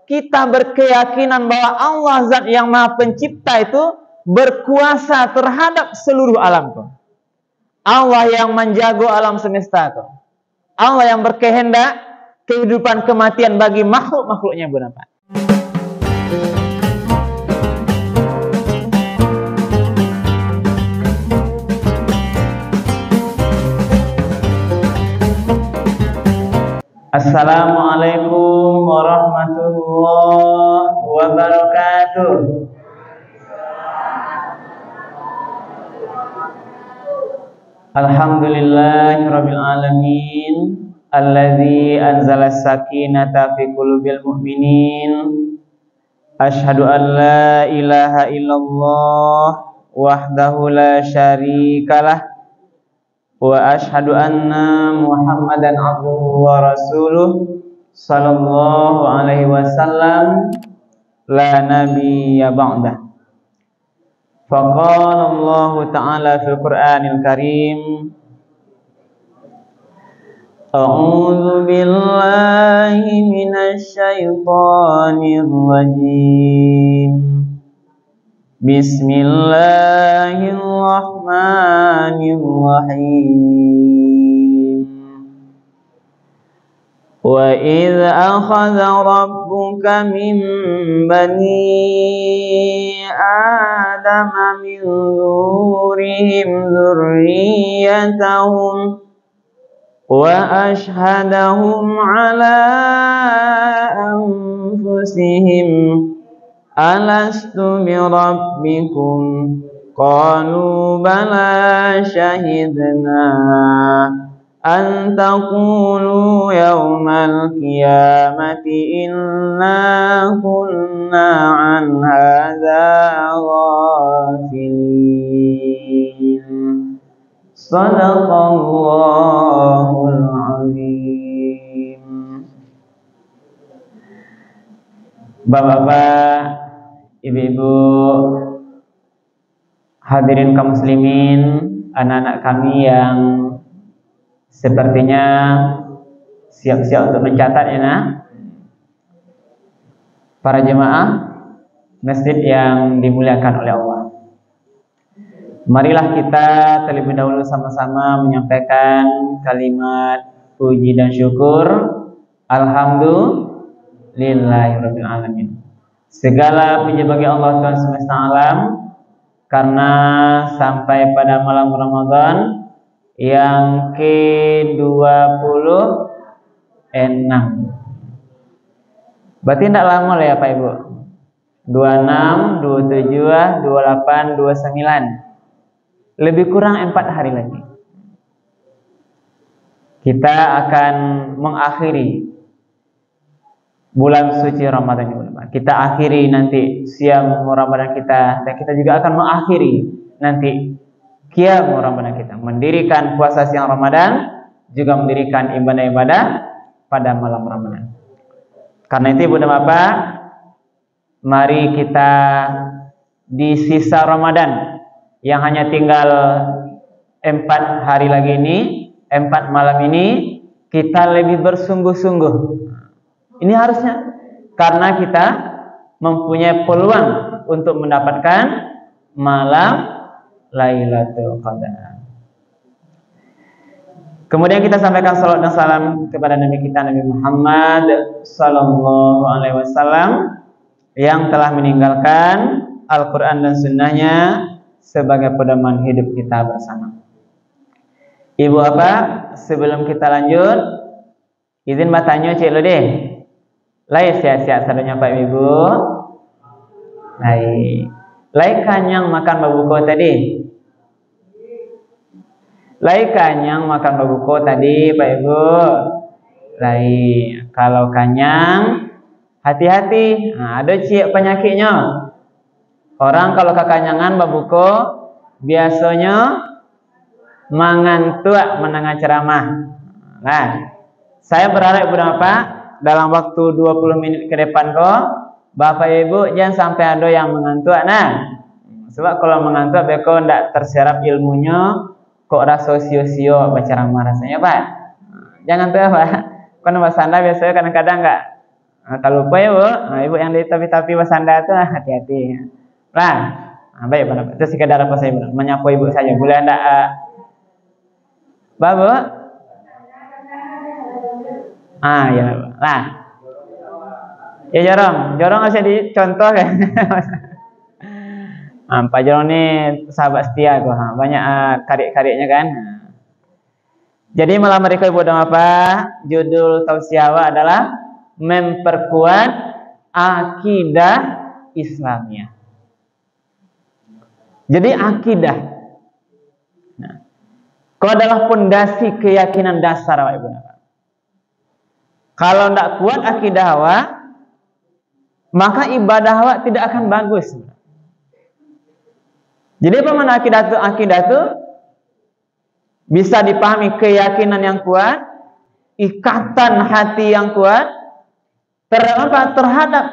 kita berkeyakinan bahwa Allah zat yang maha pencipta itu berkuasa terhadap seluruh alam tuh. Allah yang menjago alam semesta tuh. Allah yang berkehendak kehidupan kematian bagi makhluk-makhluknya Bapak. Assalamualaikum warahmatullahi wabarakatuh. Alhamdulillahirabbil alamin, alladzi anzala as-sakinata fi qulubil mu'minin. Asyhadu an la ilaha illallah wahdahu la syarikalah wa asyhadu anna Muhammadan abduhu wa rasuluh sallallahu alaihi wasallam la nabiyya ba'dah. Faqala Allah ta'ala fil Qur'anil Karim, A'udzu billahi minasy syaithanir rajim. Bismillahirrahmanirrahim. Wa idh akhadha rabbuka min bani Adama min dzurrihim dzurriyyatahum wa ashhadahum ala anfusihim alastu bi rabbikum qalu bala syahidna an taqulu yawmal qiyamati inna kunna an hadza ghafilin. Sadaqallahul azim. Bapak-bapak, ibu-ibu, hadirin kaum muslimin, anak-anak kami yang sepertinya siap-siap untuk mencatat ya nak. Para jemaah masjid yang dimuliakan oleh Allah, marilah kita terlebih dahulu sama-sama menyampaikan kalimat puji dan syukur. Alhamdulillahirabbil alamin. Segala puji bagi Allah Tuhan semesta alam, karena sampai pada malam Ramadan yang ke-26. Berarti tidak lama lah ya Pak Ibu. 26, 27, 28, 29. Lebih kurang 4 hari lagi. Kita akan mengakhiri bulan suci Ramadan ini. Kita akhiri nanti siam Ramadan kita, dan kita juga akan mengakhiri nanti qiyam Ramadan kita, mendirikan puasa siang Ramadan, juga mendirikan ibadah-ibadah pada malam Ramadan. Karena itu Ibu dan Bapak, mari kita di sisa Ramadan yang hanya tinggal 4 hari lagi ini, 4 malam ini, kita lebih bersungguh-sungguh. Ini harusnya, karena kita mempunyai peluang untuk mendapatkan malam Lailatul Qadar. Kemudian kita sampaikan salawat dan salam kepada Nabi kita, Nabi Muhammad sallallahu alaihi wasallam, yang telah meninggalkan Al-Quran dan Sunnahnya sebagai pedoman hidup kita bersama. Ibu apa? Sebelum kita lanjut, izin bertanya cik lo deh. Lai siap-siap sadunya Pak Ibu. Lai kanyang makan babuko tadi. Lai kanyang makan babuko tadi Pak Ibu. Lai kalau kanyang hati-hati. Nah, ada cik penyakitnya. Orang kalau kekanyangan babuko biasanya mangantuk mendengar ceramah. Nah, saya berharap Ibu dan Bapak dalam waktu 20 menit ke depan kok, Bapak Ibu jangan sampai ada yang mengantuk. Nah, sebab kalau mengantuk beko ndak terserap ilmunya, kok rasa sio-sio baca ceramah rasanya Pak. Jangan tuh Pak. Kan bahasa Anda biasanya kadang-kadang enggak Tak lupa ya Bu, ibu yang di tapi wasanda itu hati-hati. Lah, baik Bu. Itu sekedar apa saya menyapa ibu saja. Boleh anda, Bu? Ya, lah. Ya Jorong harus dicontoh kan. Pak Jorong ini sahabat setia kok, banyak karya-karyanya kan. Jadi malam mereka ibu apa? Judul tausiah adalah memperkuat akidah Islamnya. Jadi akidah, kalau adalah pondasi keyakinan dasar Bapak Ibu. Kalau tidak kuat akidah awak, maka ibadah awak tidak akan bagus. Jadi apa makna akidah itu? Akidah itu bisa dipahami keyakinan yang kuat, ikatan hati yang kuat terhadap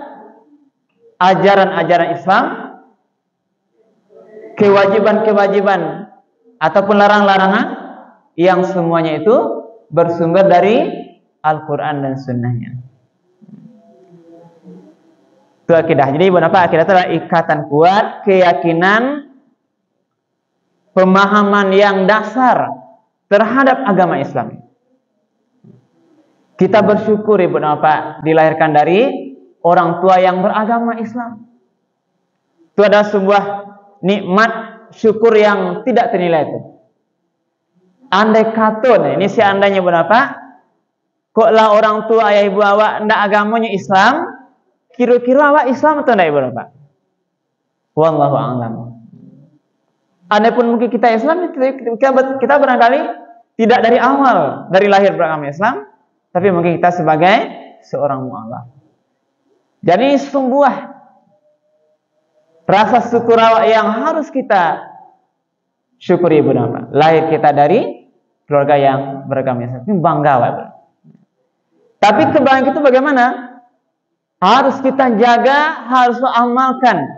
ajaran-ajaran Islam, kewajiban-kewajiban ataupun larang-larangan yang semuanya itu bersumber dari Al-Quran dan Sunnahnya. Itu akidah. Jadi apa? Akidah itu adalah ikatan kuat, keyakinan, pemahaman yang dasar terhadap agama Islam. Kita bersyukur Ibu Bapak dilahirkan dari orang tua yang beragama Islam. Itu adalah sebuah nikmat syukur yang tidak ternilai itu. Andai kata, ini seandainya Ibu Bapak, koklah orang tua ayah ibu awak ndak agamanya Islam, kira-kira awak Islam atau ndak Ibu Bapak? Wallahu a'lam. Andai pun mungkin kita Islam, kita barangkali tidak dari awal, dari lahir beragama Islam, tapi mungkin kita sebagai seorang mu'alaf. Jadi sebuah rasa syukur yang harus kita syukuri Ibu Bapak. Lahir kita dari keluarga yang beragama Islam, ini bangga Bapak. Tapi kebanggaan itu bagaimana? Harus kita jaga, harus amalkan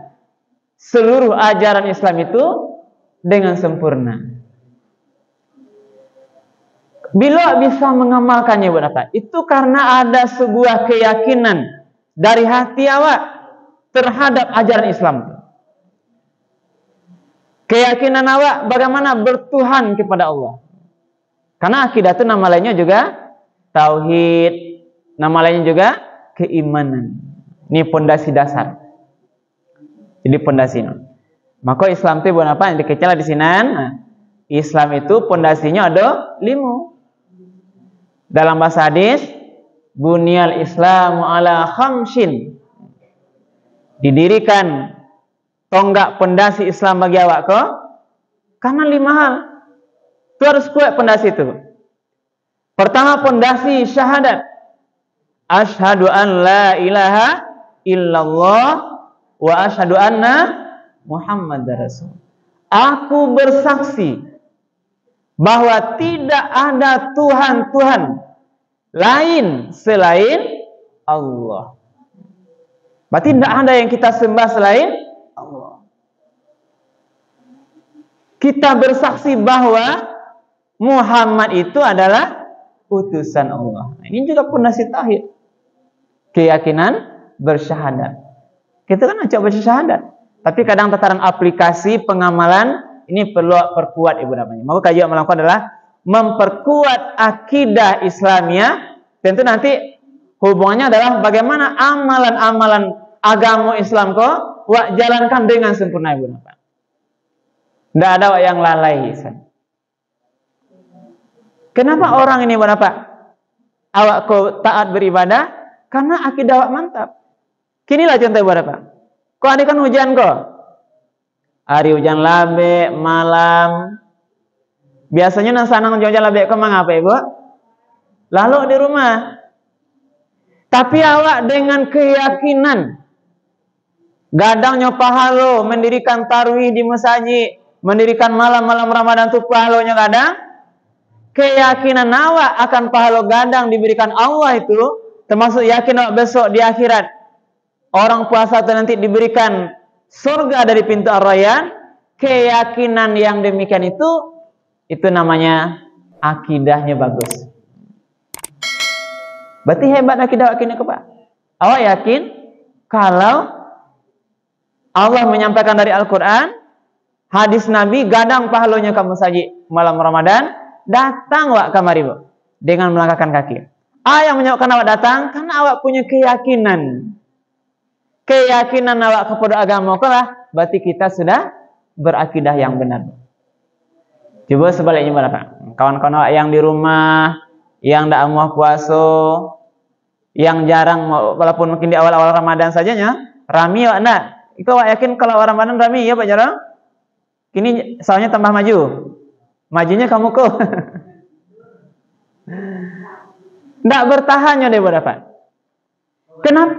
seluruh ajaran Islam itu dengan sempurna. Bila bisa mengamalkannya Ibu Bapak, itu karena ada sebuah keyakinan dari hati awak terhadap ajaran Islam. Keyakinan awak bagaimana bertuhan kepada Allah. Karena akidah itu nama lainnya juga tauhid, nama lainnya juga keimanan. Ini pondasi dasar. Jadi pondasi. Maka Islam itu Ibu Bapak yang dikecil di sini. Islam itu pondasinya ada 5. Dalam bahasa hadis, bunyal Islamu ala khamsin. Didirikan tonggak pondasi Islam bagi awak kok karena 5 hal. Itu harus kuat pondasi itu. Pertama, pondasi syahadat. Asyhadu an la ilaha illallah wa asyhadu anna Muhammadar Rasul. Aku bersaksi bahwa tidak ada Tuhan lain selain Allah. Berarti tidak ada yang kita sembah selain Allah. Kita bersaksi bahwa Muhammad itu adalah utusan Allah. Ini juga pondasi tauhid. Keyakinan bersyahadat. Kita kan coba bersyahadat, tapi kadang tataran aplikasi pengamalan ini perlu perkuat Ibu namanya. Maka kajian melakukan adalah memperkuat akidah Islamnya. Tentu nanti hubungannya adalah bagaimana amalan-amalan agama Islam kok wak jalankan dengan sempurna Ibu Bapak. Tidak ada wak yang lalai. Kenapa orang ini Ibu Bapak awak kok taat beribadah? Karena akidah awak mantap. Kinilah contoh Ibu Bapak. Kok ada kan hujan kok? Hari hujan labe, malam. Biasanya nang sanang hujan labe kok mengapa Ibu? Lalu di rumah. Tapi awak dengan keyakinan gadangnya pahalo, mendirikan tarawih di masjid, mendirikan malam-malam Ramadan itu pahalonya gadang. Keyakinan awak akan pahalo gadang diberikan Allah itu, termasuk yakin awak besok di akhirat orang puasa itu nanti diberikan surga dari pintu Ar-Rayyan. Keyakinan yang demikian itu namanya akidahnya bagus. Berarti hebat akidah ini Pak. Awak yakin kalau Allah menyampaikan dari Al-Quran, hadis Nabi, gadang pahalanya kamu saji malam Ramadan, datang awak kamari bu, dengan melangkahkan kaki. Yang menyebabkan awak datang karena awak punya keyakinan. Keyakinan awak kepada agama lah, berarti kita sudah berakidah yang benar. Coba sebaliknya berapa? Kawan-kawan awak yang di rumah, yang tidak mau puasa, yang jarang, walaupun mungkin di awal-awal Ramadan sajanya, rami awak enggak? Itu awak yakin kalau awal Ramadan rami ya Pak Jarang? Kini soalnya tambah maju. Majunya kamu kok. Tidak bertahannya deh berapa? Kenapa?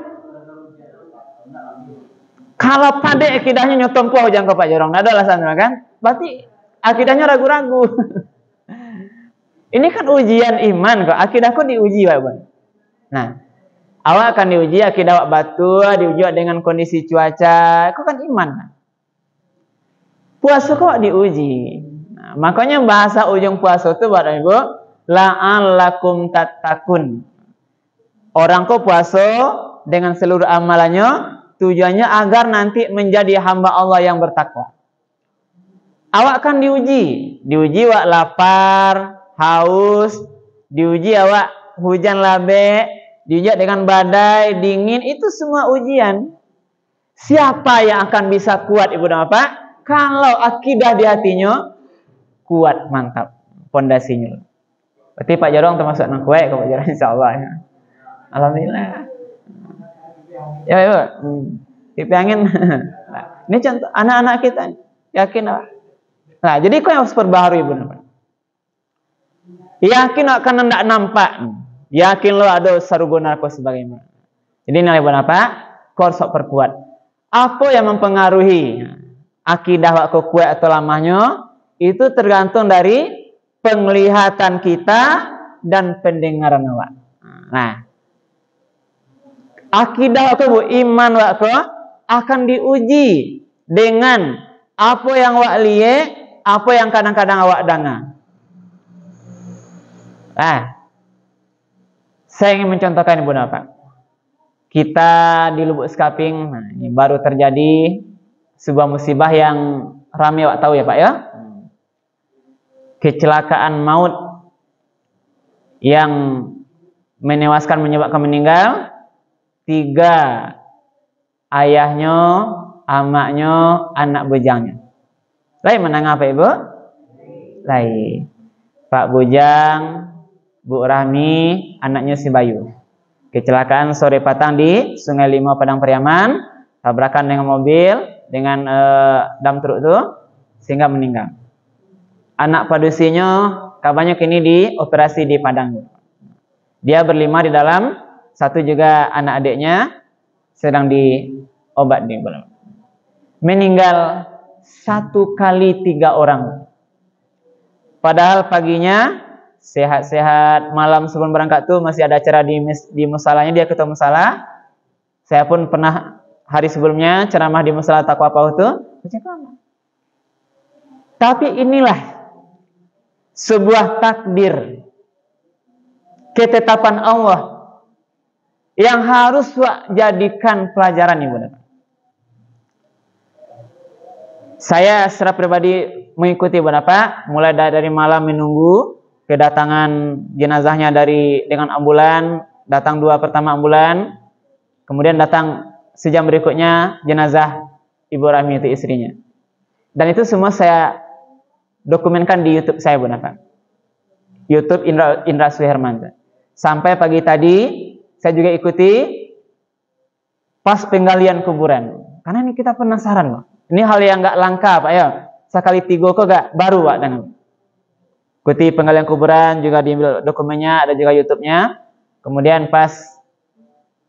Kalau pada akidahnya nyotong puau jangan ke Pak Jarang, tidak ada alasan kan? Berarti akidahnya ragu-ragu. Ini kan ujian iman kok. Akidahku diuji Pak. Nah, awak akan diuji akidah awak batu, diuji dengan kondisi cuaca. Itu kan iman. Puasa kok diuji. Nah, makanya bahasa ujung puasa itu Bapak Ibu, la'allakum tattaqun. Orang kok puasa dengan seluruh amalannya tujuannya agar nanti menjadi hamba Allah yang bertakwa. Awak akan diuji awak lapar, haus, diuji awak hujan labek, diuji dengan badai, dingin, itu semua ujian. Siapa yang akan bisa kuat Ibu dan Bapak? Kalau akidah di hatinya kuat, mantap pondasinya. Berarti Pak Jarong termasuk anak kue kalau Pak Jarong insyaallah ya. Alhamdulillah. Ya, Ibu. Tipe angin. Nah, ini contoh anak-anak kita yakin Pak. Nah, jadi kau yang harus perbaharui Ibu dan Bapak. Yakin akan hendak nampak. Yakin lo ada sarugona kau sebagaimana. Jadi nilai Ibu dan Bapak, kau harus perkuat. Apa yang mempengaruhi akidah wak kuat atau lamanya itu tergantung dari penglihatan kita dan pendengaran awak. Nah, akidah wak iman wak akan diuji dengan apa yang wak lihat, apa yang kadang-kadang awak dengar. Nah, saya ingin mencontohkan Ibu dan Bapak. Kita di Lubuk Sekaping, nah, ini baru terjadi sebuah musibah yang ramai awak tahu ya Pak ya. Kecelakaan maut yang menewaskan menyebabkan meninggal 3 ayahnya, amaknya, anak bujangnya. Lain menang apa Ibu? Lain. Pak Bujang, Bu Rahmi, anaknya si Bayu. Kecelakaan sore petang di Sungai Lima Padang Pariaman, tabrakan dengan mobil dengan dam truk itu sehingga meninggal. Anak padusinya kabarnya kini dioperasi di Padang. Dia berlima di dalam, satu juga anak adiknya sedang diobat di dalam. Meninggal 1 kali 3 orang. Padahal paginya sehat-sehat, malam sebelum berangkat tuh masih ada acara di musalanya, dia ketua musala. Saya pun pernah hari sebelumnya ceramah di musala Taqwa Pauh tuh. Tapi inilah sebuah takdir, ketetapan Allah yang harus jadikan pelajaran Ibu. Saya secara pribadi mengikuti Bapak, mulai dari malam menunggu kedatangan jenazahnya dengan ambulan, datang 2 pertama ambulan, kemudian datang sejam berikutnya jenazah Ibu Rahmi itu istrinya. Dan itu semua saya dokumenkan di YouTube saya Bapak. YouTube Indra Suherman. Sampai pagi tadi saya juga ikuti pas penggalian kuburan. Karena ini kita penasaran Pak. Ini hal yang enggak langka Pak ya. Sekali 3 kok enggak baru Pak dengan. Ikuti penggalian kuburan, juga diambil dokumennya, ada juga YouTube-nya. Kemudian pas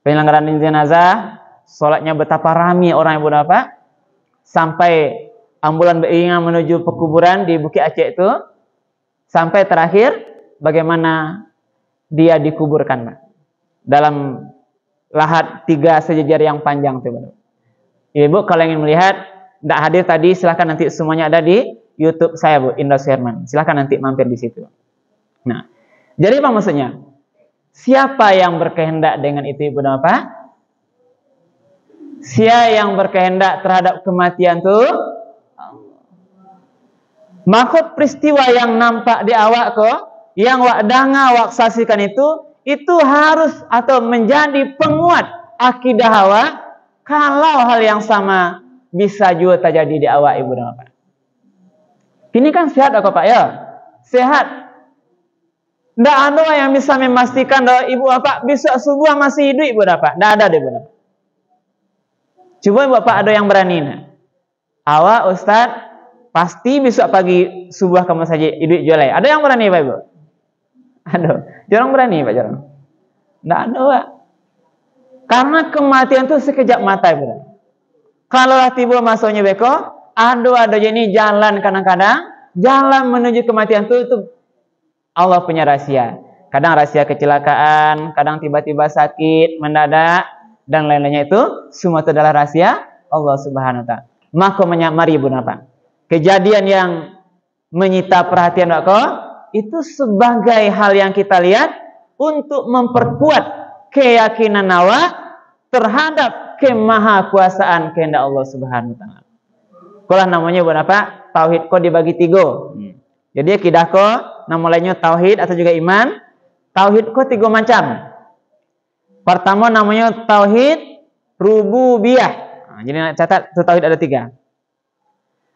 penyelenggaraan jenazah, sholatnya betapa ramai orang Ibu Bapak. Sampai ambulan beringat menuju pekuburan di Bukit Aceh itu, sampai terakhir bagaimana dia dikuburkan Pak. Dalam lahat 3 sejajar yang panjang itu. Ibu kalau ingin melihat, tidak hadir tadi, silahkan nanti semuanya ada di YouTube saya Bu, Indra Suherman. Silahkan nanti mampir di situ. Nah, jadi apa maksudnya? Siapa yang berkehendak dengan itu Ibu dan Bapak? Sia yang berkehendak terhadap kematian tuh maksud peristiwa yang nampak di awak ko, yang wak danga wak saksikan itu harus atau menjadi penguat akidah awak kalau hal yang sama bisa juga terjadi di awak ibu dan bapak. Ini kan sehat aku Pak ya? Sehat. Tidak ada yang bisa memastikan bahwa ibu bapak besok subuh masih hidup ibu bapak. Tidak ada deh ibu bapak. Coba ibu bapak ada yang berani. Awak Ustaz pasti besok pagi subuh kamu saja hidup jualai. Ada yang berani Pak Ibu? Aduh, jarang berani Pak jarang. Tidak ada Pak. Karena kematian itu sekejap mata ibu. Kalau tiba masuknya beko, ada jadi jalan kadang-kadang, jalan menuju kematian itu Allah punya rahasia. Kadang rahasia kecelakaan, kadang tiba-tiba sakit, mendadak, dan lain-lainnya itu semua itu adalah rahasia Allah Subhanahu Wa Taala. Maka mari ibu napa? Kejadian yang menyita perhatian aku itu sebagai hal yang kita lihat untuk memperkuat keyakinan awak terhadap kemahakuasaan kehendak Allah Subhanahu Wa Taala. Kalau namanya buat apa? Tauhid ko dibagi 3. Jadi akidah ko nama lainnya tauhid atau juga iman. Tauhid ko 3 macam. Pertama namanya tauhid rububiyah. Jadi catat tauhid ada 3.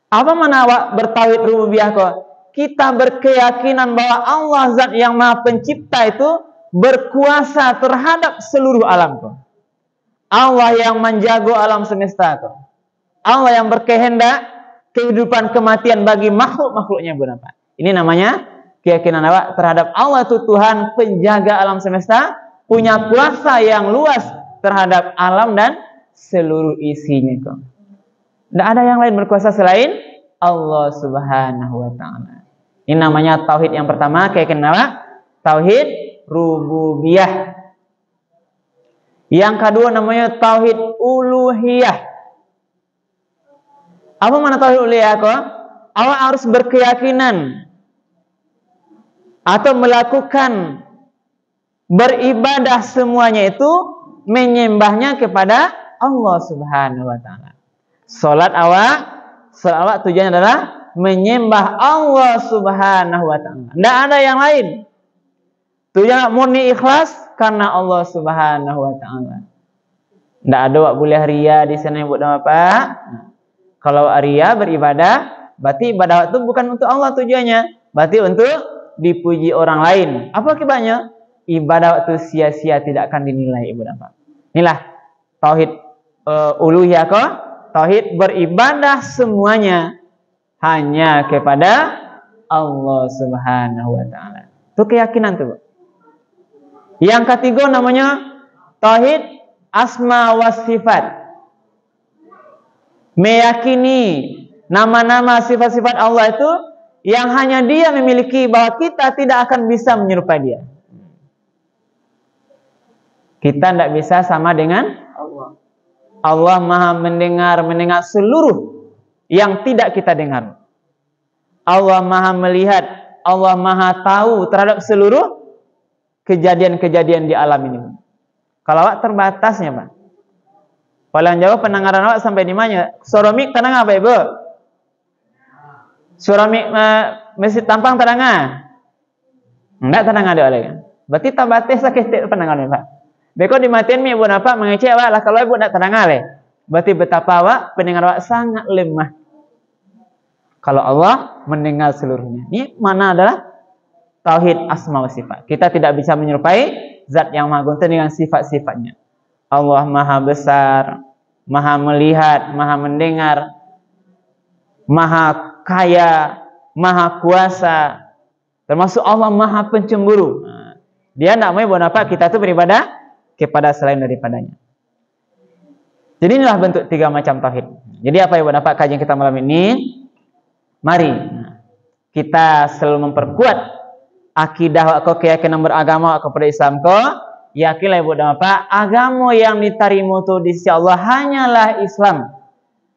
Apa mana awak bertauhid rububiyah ko? Kita berkeyakinan bahwa Allah Zat yang Maha Pencipta itu berkuasa terhadap seluruh alam ko. Allah yang menjaga alam semesta ko. Allah yang berkehendak kehidupan kematian bagi makhluk-makhluknya berapa? Ini namanya keyakinan awak terhadap Allah itu Tuhan penjaga alam semesta, punya kuasa yang luas terhadap alam dan seluruh isinya kok. Tidak ada yang lain berkuasa selain Allah Subhanahu Wa Taala. Ini namanya tauhid yang pertama, keyakinan awak tauhid rububiyah. Yang kedua namanya tauhid uluhiyah. Apa mana tauhid uluhiyah kok? Awak harus berkeyakinan atau melakukan beribadah semuanya itu menyembahnya kepada Allah Subhanahu Wa Taala. Salat awak tujuannya adalah menyembah Allah Subhanahu Wa Taala. Tidak ada yang lain. Tujuan murni ikhlas karena Allah Subhanahu Wa Taala. Tidak ada wak boleh ria di sana ibu dan bapak. Kalau ria beribadah, berarti ibadah itu bukan untuk Allah tujuannya, berarti untuk dipuji orang lain. Apa akibatnya? Ibadah itu sia-sia, tidak akan dinilai ibu dan bapak. Inilah tauhid uluhiyah kok. Tauhid beribadah semuanya hanya kepada Allah Subhanahu Wa Taala. Itu keyakinan tuh. Yang ketiga namanya tauhid asma wa sifat. Meyakini nama-nama sifat-sifat Allah itu yang hanya Dia memiliki, bahwa kita tidak akan bisa menyerupai Dia. Kita tidak bisa sama dengan Allah. Allah Maha mendengar seluruh yang tidak kita dengar. Allah Maha melihat, Allah Maha tahu terhadap seluruh kejadian-kejadian di alam ini. Kalau awak terbatasnya, Pak. Paling jauh pendengaran awak sampai di mana? Suara mik tenang apa ibu? Suara mik masjid Tampang tenang ah? Enggak tenang ada oleh. Berarti tabates sakit pendengaran Pak. Beko dimatiin mi ibu napa mengecek awak lah kalau ibu enggak tenang leh. Berarti betapa awak pendengar awak sangat lemah. Kalau Allah mendengar seluruhnya. Ini mana adalah tauhid asma wa sifat. Kita tidak bisa menyerupai zat yang maha guntur dengan sifat-sifatnya. Allah maha besar, maha melihat, maha mendengar, maha kaya, maha kuasa. Termasuk Allah maha pencemburu. Dia tidak mau buat apa kita itu beribadah kepada selain daripadanya. Jadi inilah bentuk 3 macam tauhid. Jadi apa yang buat apa kajian kita malam ini? Mari kita selalu memperkuat akidah atau keyakinan beragama kepada Islam ko. Yakinlah ibu dan bapak, agama yang diterima itu di sisi Allah hanyalah Islam.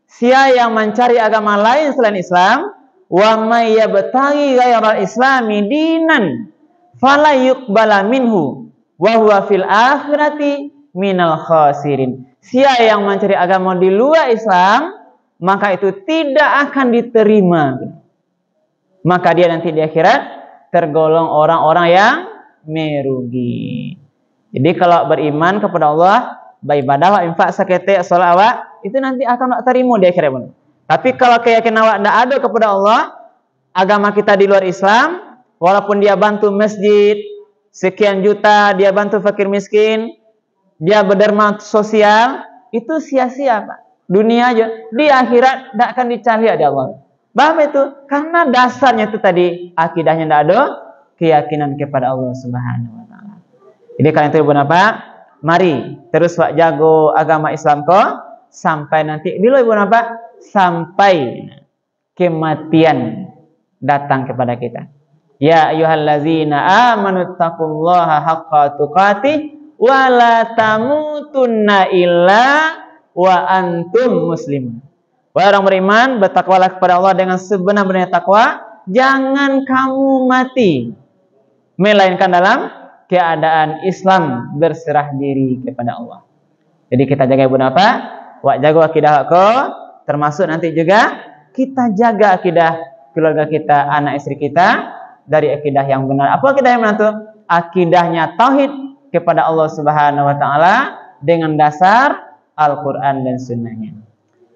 Siapa yang mencari agama lain selain Islam, wa may yabtaghi ghairal islami dinan fala yuqbala minhu wa huwa fil akhirati minal khasirin. Siapa yang mencari agama di luar Islam, maka itu tidak akan diterima. Maka dia nanti di akhirat tergolong orang-orang yang merugi. Jadi kalau beriman kepada Allah, beribadah wa infak sakete salat awak, itu nanti akan terima di akhirat. Tapi kalau keyakinan awak tidak ada kepada Allah, agama kita di luar Islam, walaupun dia bantu masjid sekian juta, dia bantu fakir miskin, dia berderma sosial, itu sia-sia Pak. Dunia aja, di akhirat tidak akan dicari oleh Allah. Paham itu? Karena dasarnya itu tadi akidahnya tidak ada keyakinan kepada Allah Subhanahu wa taala. Jadi kalian itu Ibu Napa, mari terus wak jago agama Islam ko sampai nanti dulu Ibu Napa, sampai kematian datang kepada kita. Ya ayyuhallazina amanu taqullaha haqqa tuqatih wa la tamutunna illa wa antum muslimun. Wahai orang beriman, bertakwalah kepada Allah dengan sebenar-benarnya takwa, jangan kamu mati melainkan dalam keadaan Islam berserah diri kepada Allah. Jadi kita jaga Ibu Napa, wak jaga akidah ko, termasuk nanti juga kita jaga akidah keluarga kita, anak istri kita dari akidah yang benar. Apa akidah yang benar itu? Akidahnya tauhid kepada Allah Subhanahu wa taala dengan dasar Al-Qur'an dan sunnahnya.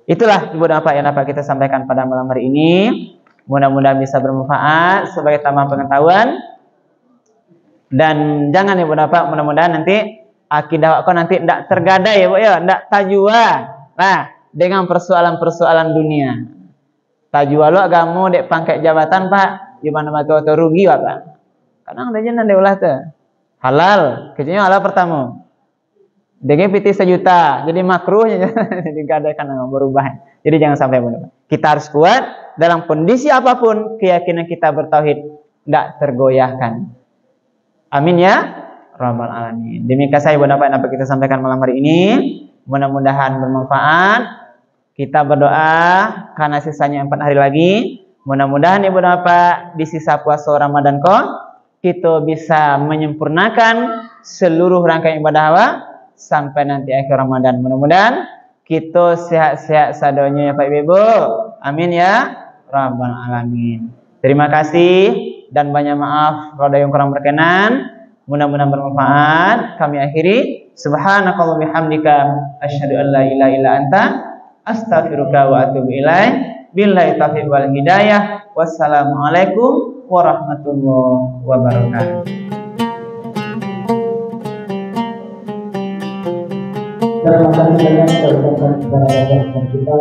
Itulah Ibu Napa yang dapat kita sampaikan pada malam hari ini. Mudah-mudahan bisa bermanfaat sebagai tambahan pengetahuan. Dan jangan Ibu Napa, mudah-mudahan nanti akidah aku nanti tidak tergadai ya Bu ya, tidak tajwa. Nah, dengan persoalan-persoalan dunia. Tajwa lo agama dek pangkat jabatan Pak, gimana maka auto rugi Pak. Kadang ada jenang dek ulah tuh. Halal, kecuali halal pertama. Dengan PT 1 juta, jadi makruh jadi gak ada karena berubah. Jadi jangan sampai benar. Kita harus kuat dalam kondisi apapun, keyakinan kita bertauhid tidak tergoyahkan. Amin ya rabbal alamin. Demikian saya Ibu Napa yang dapat kita sampaikan malam hari ini. Mudah-mudahan bermanfaat. Kita berdoa karena sisanya 4 hari lagi. Mudah-mudahan Ibu Napa di sisa puasa Ramadan kita bisa menyempurnakan seluruh rangkaian ibadah awak sampai nanti akhir Ramadan. Mudah-mudahan kita sehat-sehat sadonya ya Pak Ibu. Amin ya rabbal alamin. Terima kasih dan banyak maaf kalau ada yang kurang berkenan. Mudah-mudahan bermanfaat. Kami akhiri. Subhanakallah bihamdika asyhadu an la ilaha illa anta astaghfiruka wa atubu ilaik. Billahi taufiq wal hidayah. Wassalamualaikum warahmatullahi wabarakatuh. Terima kasih banyak kepada kita.